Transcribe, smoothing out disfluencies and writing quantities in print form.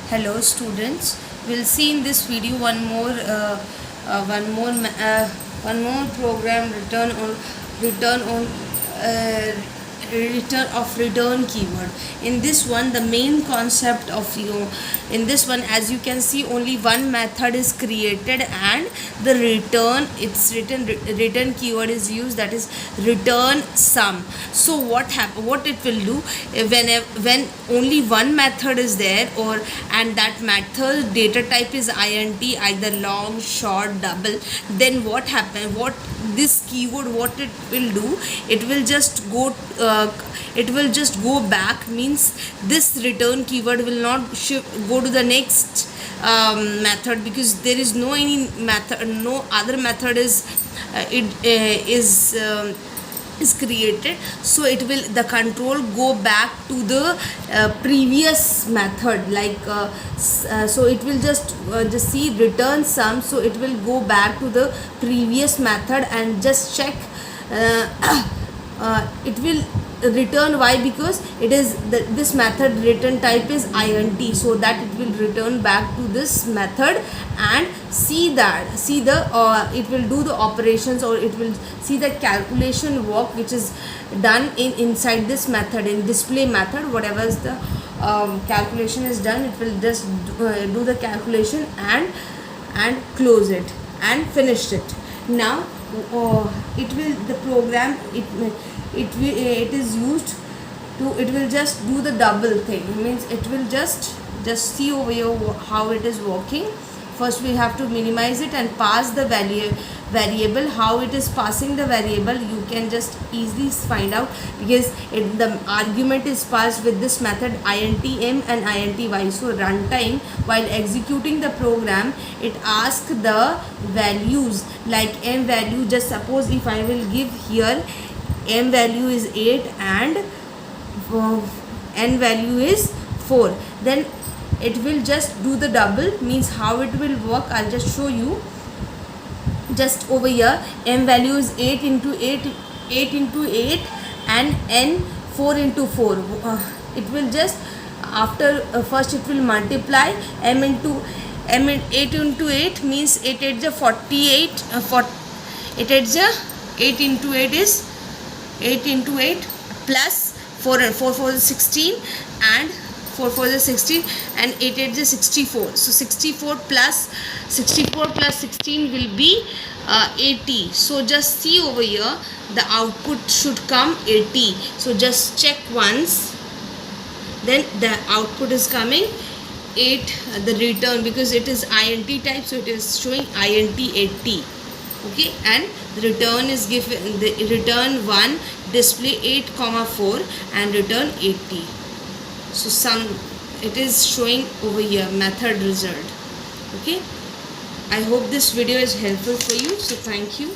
Hello students, we'll see in this video one more program uh, return of return keyword. In this one, the main concept of in this one, as you can see, only one method is created and the return keyword is used, that is return sum. So what it will do when only one method is there, and that method data type is int, either long, short, double, then what this keyword, what it will do, it will just go back, means this return keyword will not go to the next method, because there is no other method is created. So the control go back to the previous method, so it will just see return sum, so it will go back to the previous method and just check. It will return y, because it is this method return type is int, so that it will return back to this method and it will do the operations, or it will see the calculation work which is done inside this method, in display method. Whatever is the calculation is done, it will just do the calculation and close it and finish it. Now it is used to, it will just do the double thing, means it will just see over here how it is working. First we have to minimize it and pass the variable. How it is passing the variable, you can just easily find out, because the argument is passed with this method intm and inty. So runtime, while executing the program, it asks the values, like m value. Just suppose if I will give here m value is 8 and n value is 4, then it will just do the double. Means how it will work, I'll just show you. Just over here, m value is 8 into 8 and n 4 into 4. It will just, after first it will multiply m 8 into 8, means 8 is 48. 8 into 8 is 8 into 8 plus 4 is 16 and 4 is 16 and 8 is 64. So 64 plus 16 will be 80. So just see over here, the output should come 80. So just check once, then the output is coming 8, the return, because it is int type, so it is showing int 80. Okay, and the return is given, the return 1, display 8, 4 and return 80. So it is showing over here method result. Okay, I hope this video is helpful for you. So thank you.